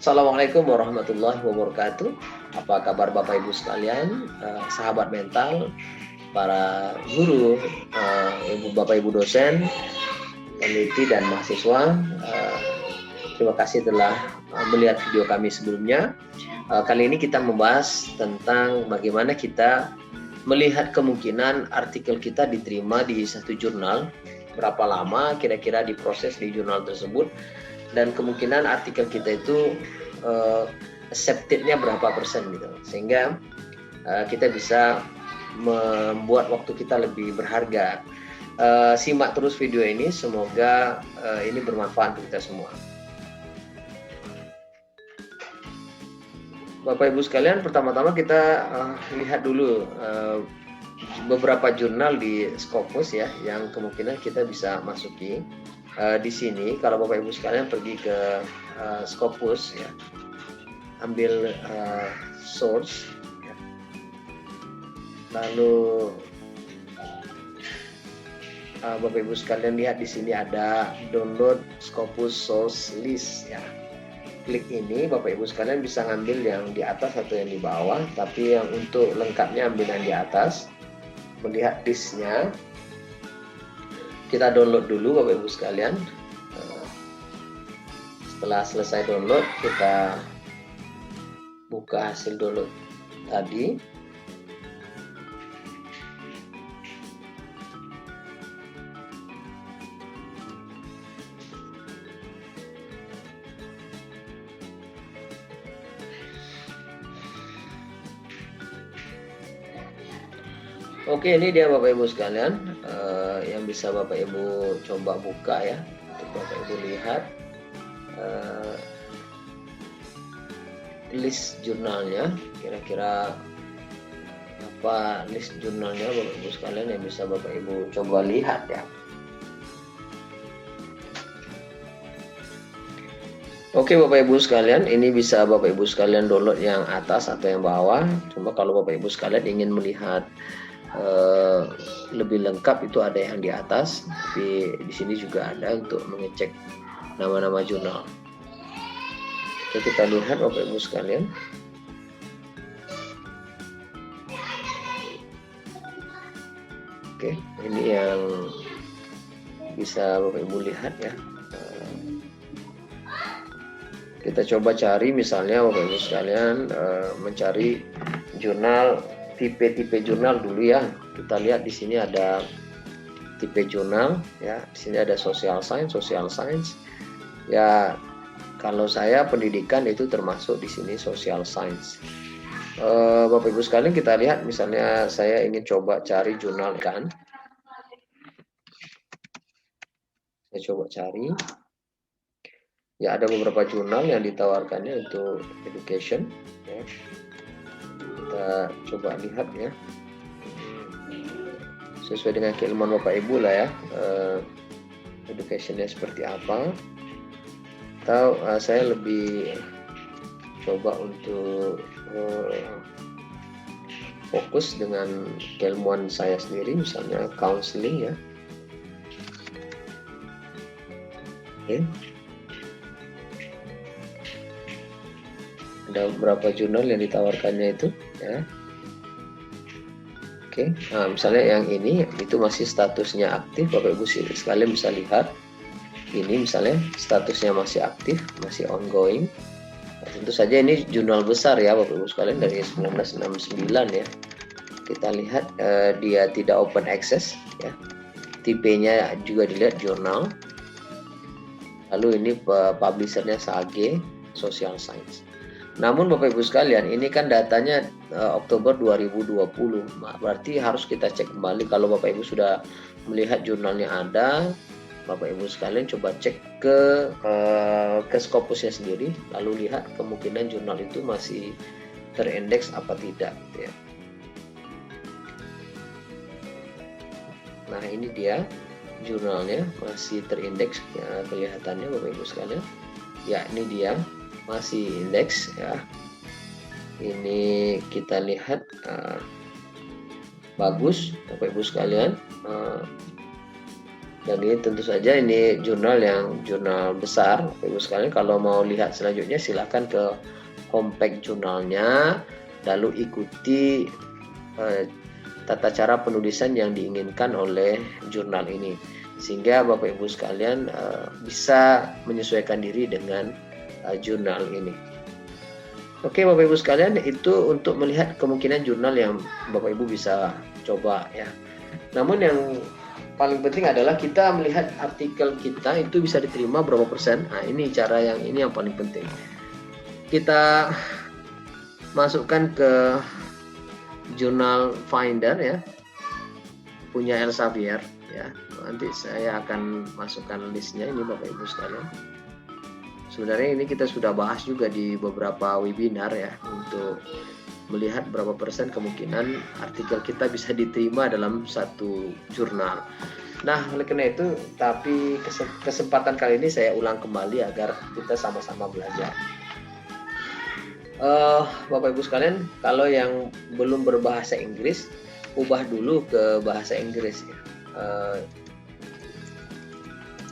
Assalamualaikum warahmatullahi wabarakatuh. Apa kabar Bapak Ibu sekalian, sahabat mental, para guru, Bapak Ibu dosen, peneliti dan mahasiswa. Terima kasih telah melihat video kami sebelumnya. Kali ini kita membahas tentang bagaimana kita melihat kemungkinan artikel kita diterima di satu jurnal, berapa lama kira-kira diproses di jurnal tersebut, dan kemungkinan artikel kita itu accepted-nya berapa persen gitu, sehingga kita bisa membuat waktu kita lebih berharga. Simak terus video ini, semoga ini bermanfaat untuk kita semua. Bapak Ibu sekalian, pertama-tama kita lihat dulu beberapa jurnal di Scopus ya, yang kemungkinan kita bisa masuki. Di sini kalau Bapak Ibu sekalian pergi ke Scopus ya, ambil source ya. Lalu Bapak Ibu sekalian lihat di sini ada download Scopus source list ya. Klik ini, Bapak Ibu sekalian bisa ngambil yang di atas atau yang di bawah, tapi yang untuk lengkapnya ambil yang di atas. Melihat listnya, kita download dulu Bapak Ibu sekalian. Setelah selesai download, kita buka hasil download tadi. Oke, ini dia Bapak Ibu sekalian, yang bisa Bapak Ibu coba buka ya, untuk Bapak Ibu lihat list jurnalnya, kira-kira apa list jurnalnya Bapak Ibu sekalian yang bisa Bapak Ibu coba lihat ya. Oke Bapak Ibu sekalian, ini bisa Bapak Ibu sekalian download yang atas atau yang bawah. Cuma kalau Bapak Ibu sekalian ingin melihat lebih lengkap, itu ada yang di atas, tapi di sini juga ada untuk mengecek nama-nama jurnal. Oke, kita lihat Bapak Ibu sekalian. Oke, ini yang bisa Bapak Ibu lihat ya. Kita coba cari, misalnya Bapak Ibu sekalian mencari jurnal, tipe-tipe jurnal dulu ya. Kita lihat di sini ada tipe jurnal ya. Di sini ada social science. Ya, kalau saya pendidikan itu termasuk di sini social science. Bapak Ibu sekalian, kita lihat misalnya saya ingin coba cari jurnal kan. Saya coba cari. Ya, ada beberapa jurnal yang ditawarkannya untuk education ya. Kita coba lihat ya, sesuai dengan keilmuan Bapak Ibu lah ya, educationnya seperti apa. Atau saya lebih coba untuk fokus dengan keilmuan saya sendiri, misalnya counseling ya. Oke. Ada beberapa jurnal yang ditawarkannya itu ya. Oke, nah, misalnya yang ini itu masih statusnya aktif, Bapak Ibu sekalian bisa lihat. Ini misalnya statusnya masih aktif, masih ongoing. Nah, tentu saja ini jurnal besar ya Bapak Ibu sekalian, dari 1969 ya. Kita lihat dia tidak open access ya. Tipenya juga dilihat jurnal. Lalu ini publishernya SAG, Social Science. Namun Bapak Ibu sekalian, ini kan datanya Oktober 2020. Berarti harus kita cek kembali. Kalau Bapak Ibu sudah melihat jurnalnya ada, Bapak Ibu sekalian coba cek ke Scopusnya sendiri, lalu lihat kemungkinan jurnal itu masih terindeks apa tidak ya. Nah, ini dia jurnalnya masih terindeks ya, kelihatannya Bapak Ibu sekalian. Ya, ini dia masih indeks ya. Ini kita lihat bagus Bapak Ibu sekalian. Dan ini tentu saja ini jurnal besar, Ibu sekalian. Kalau mau lihat selanjutnya silahkan ke homepage jurnalnya, lalu ikuti tata cara penulisan yang diinginkan oleh jurnal ini, sehingga Bapak Ibu sekalian bisa menyesuaikan diri dengan jurnal ini. Oke Bapak Ibu sekalian, itu untuk melihat kemungkinan jurnal yang Bapak Ibu bisa coba ya. Namun yang paling penting adalah kita melihat artikel kita itu bisa diterima berapa persen. Nah ini cara yang paling penting. Kita masukkan ke Journal Finder ya, punya Elsevier ya. Nanti saya akan masukkan listnya ini Bapak Ibu sekalian. Sebenarnya ini kita sudah bahas juga di beberapa webinar ya, untuk melihat berapa persen kemungkinan artikel kita bisa diterima dalam satu jurnal. Nah, oleh karena itu, tapi kesempatan kali ini saya ulang kembali agar kita sama-sama belajar. Bapak Ibu sekalian, kalau yang belum berbahasa Inggris, ubah dulu ke bahasa Inggris ya.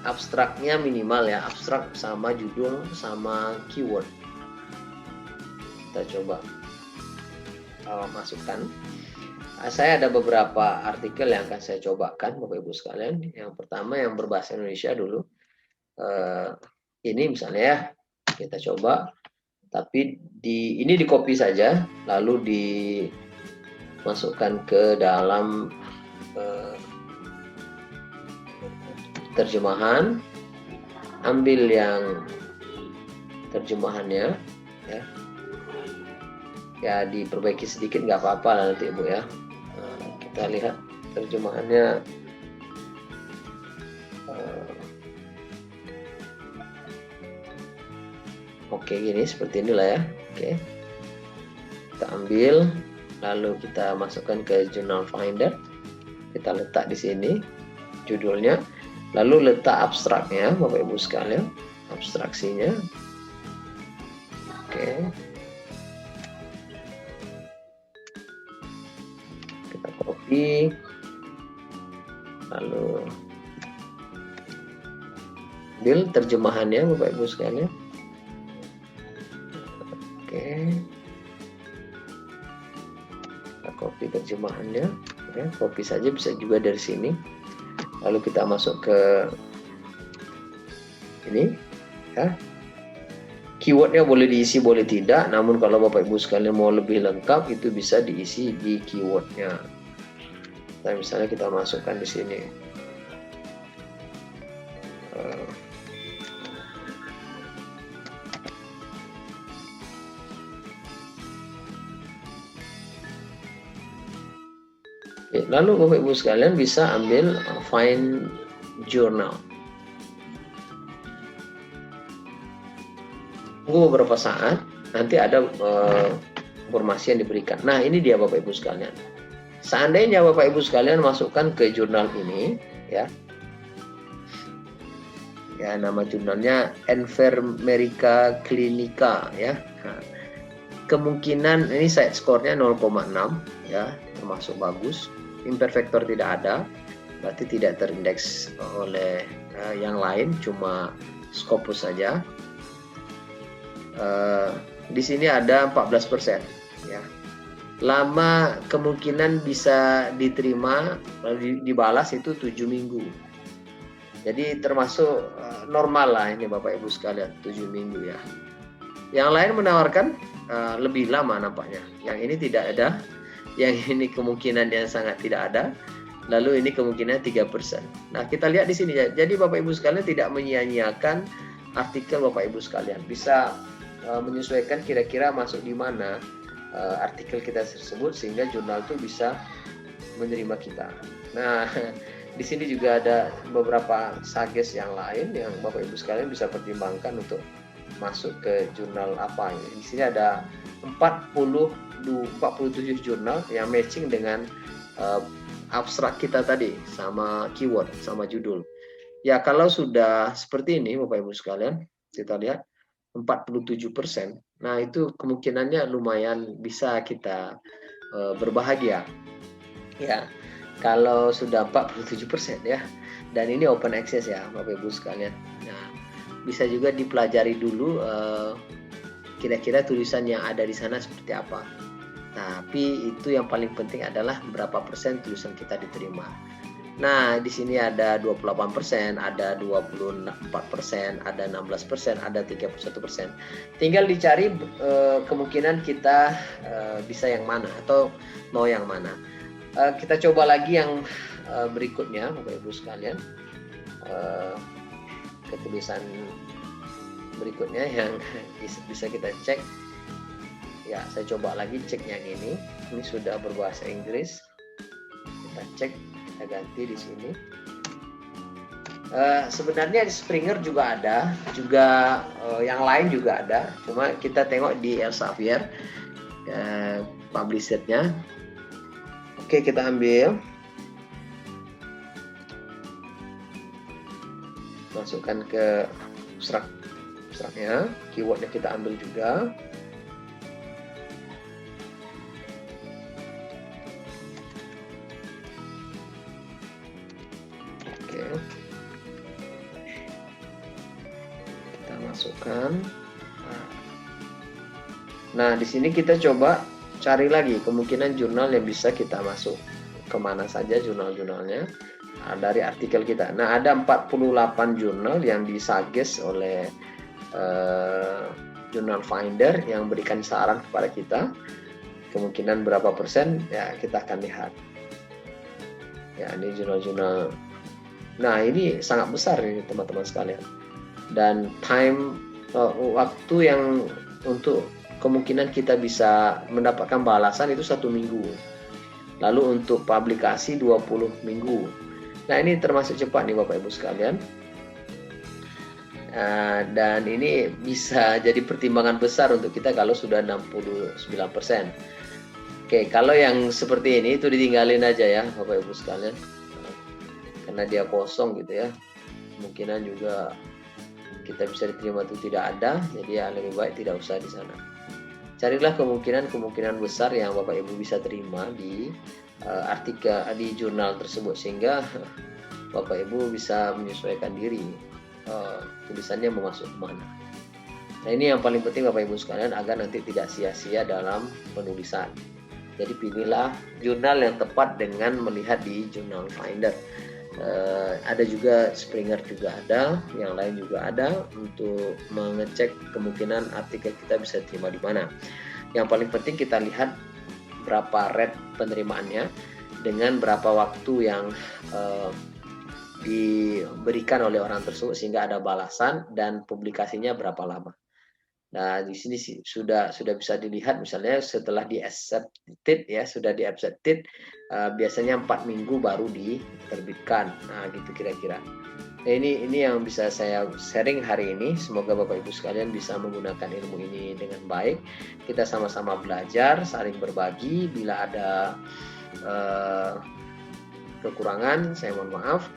Abstraknya minimal ya, abstrak sama judul sama keyword. Kita coba masukkan. Saya ada beberapa artikel yang akan saya cobakan Bapak Ibu sekalian. Yang pertama yang berbahasa Indonesia dulu. Ini misalnya ya, kita coba. Tapi ini di copy saja, lalu dimasukkan ke dalam terjemahan, ambil yang terjemahannya ya diperbaiki sedikit nggak apa-apa lah nanti Ibu ya. Kita lihat terjemahannya. Oke, gini seperti inilah ya. Oke, kita ambil, lalu kita masukkan ke Journal Finder, kita letak di sini judulnya. Lalu letak abstraknya Bapak Ibu sekalian, abstraksinya. Oke. Kita copy. Lalu ambil terjemahannya Bapak Ibu sekalian. Oke. Kita copy terjemahannya. Ya, copy saja bisa juga dari sini. Lalu kita masuk ke ini ya. Keywordnya boleh diisi boleh tidak, namun kalau Bapak Ibu sekalian mau lebih lengkap itu bisa diisi di keywordnya. Nah, misalnya kita masukkan di sini lalu Bapak Ibu sekalian bisa ambil find journal. Tunggu beberapa saat, nanti ada informasi yang diberikan. Nah, ini dia Bapak Ibu sekalian. Seandainya Bapak Ibu sekalian masukkan ke jurnal ini, ya nama jurnalnya Enfermerica Clinica, ya. Nah, kemungkinan ini site score-nya 0,6, ya, termasuk bagus. Imperfector tidak ada, berarti tidak terindeks oleh yang lain, cuma Scopus saja. Di sini ada 14%, ya. Lama kemungkinan bisa diterima lalu dibalas itu 7 minggu. Jadi termasuk normal lah ini Bapak Ibu sekalian, 7 minggu ya. Yang lain menawarkan lebih lama nampaknya. Yang ini tidak ada, yang ini kemungkinan yang sangat tidak ada. Lalu ini kemungkinan 3%. Nah, kita lihat di sini ya. Jadi Bapak Ibu sekalian tidak menyia-nyiakan artikel Bapak Ibu sekalian. Bisa menyesuaikan kira-kira masuk di mana artikel kita tersebut sehingga jurnal itu bisa menerima kita. Nah, di sini juga ada beberapa suggest yang lain yang Bapak Ibu sekalian bisa pertimbangkan untuk masuk ke jurnal apa. Di sini ada 47 jurnal yang matching dengan abstrak kita tadi sama keyword sama judul. Ya, kalau sudah seperti ini Bapak Ibu sekalian, kita lihat 47%. Nah, itu kemungkinannya lumayan bisa kita berbahagia. Ya. Kalau sudah 47% ya, dan ini open access ya Bapak Ibu sekalian. Nah, bisa juga dipelajari dulu kira-kira tulisan yang ada di sana seperti apa. Tapi itu yang paling penting adalah berapa persen tulisan kita diterima. Nah, di sini ada 28%, ada 24%, ada 16%, ada 31%. Tinggal dicari kemungkinan kita bisa yang mana atau mau yang mana. Kita coba lagi yang berikutnya, Bapak Ibu sekalian. Ketulisan berikutnya yang bisa kita cek. Ya, saya coba lagi cek yang ini. Ini sudah berbahasa Inggris. Kita cek. Kita ganti di sini. Sebenarnya di Springer juga ada, juga yang lain juga ada. Cuma kita tengok di Elsevier publishernya. Oke, kita ambil, masukkan ke abstraknya, keywordnya kita ambil juga. Kita masukkan. Nah, di sini kita coba cari lagi kemungkinan jurnal yang bisa kita masuk. Kemana saja jurnal-jurnalnya dari artikel kita. Nah, ada 48 jurnal yang disuggest oleh Journal Finder yang berikan saran kepada kita. Kemungkinan berapa persen ya kita akan lihat. Ya, ini jurnal-jurnal. Nah, ini sangat besar ini teman-teman sekalian. Dan waktu yang untuk kemungkinan kita bisa mendapatkan balasan itu 1 minggu. Lalu untuk publikasi 20 minggu. Nah, ini termasuk cepat nih Bapak Ibu sekalian. Dan ini bisa jadi pertimbangan besar untuk kita kalau sudah 69%. Oke, kalau yang seperti ini itu ditinggalin aja ya Bapak Ibu sekalian. Karena dia kosong gitu ya. Kemungkinan juga kita bisa diterima itu tidak ada, jadi ya lebih baik tidak usah di sana. Carilah kemungkinan besar yang Bapak Ibu bisa terima di artikel di jurnal tersebut, sehingga Bapak Ibu bisa menyesuaikan diri tulisannya mau masuk kemana. Nah, ini yang paling penting Bapak Ibu sekalian agar nanti tidak sia-sia dalam penulisan. Jadi pilihlah jurnal yang tepat dengan melihat di Journal Finder. Ada juga Springer juga ada, yang lain juga ada untuk mengecek kemungkinan artikel kita bisa terima di mana. Yang paling penting kita lihat berapa rate penerimaannya dengan berapa waktu yang diberikan oleh orang tersebut sehingga ada balasan dan publikasinya berapa lama. Nah, di sini sudah bisa dilihat misalnya setelah di accepted ya, sudah di accepted biasanya 4 minggu baru diterbitkan. Nah, gitu kira-kira. Nah, ini yang bisa saya sharing hari ini. Semoga Bapak Ibu sekalian bisa menggunakan ilmu ini dengan baik. Kita sama-sama belajar, saling berbagi. Bila ada kekurangan, saya mohon maaf.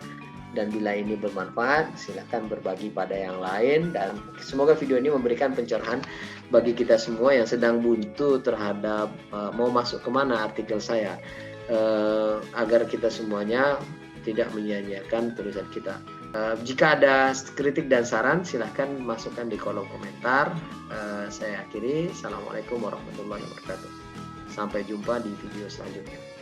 Dan bila ini bermanfaat, silakan berbagi pada yang lain. Dan semoga video ini memberikan pencerahan bagi kita semua yang sedang buntu terhadap mau masuk kemana artikel saya. Agar kita semuanya tidak menyia-nyiakan tulisan kita. Jika ada kritik dan saran, silahkan masukkan di kolom komentar. Saya akhiri. Assalamualaikum warahmatullahi wabarakatuh. Sampai jumpa di video selanjutnya.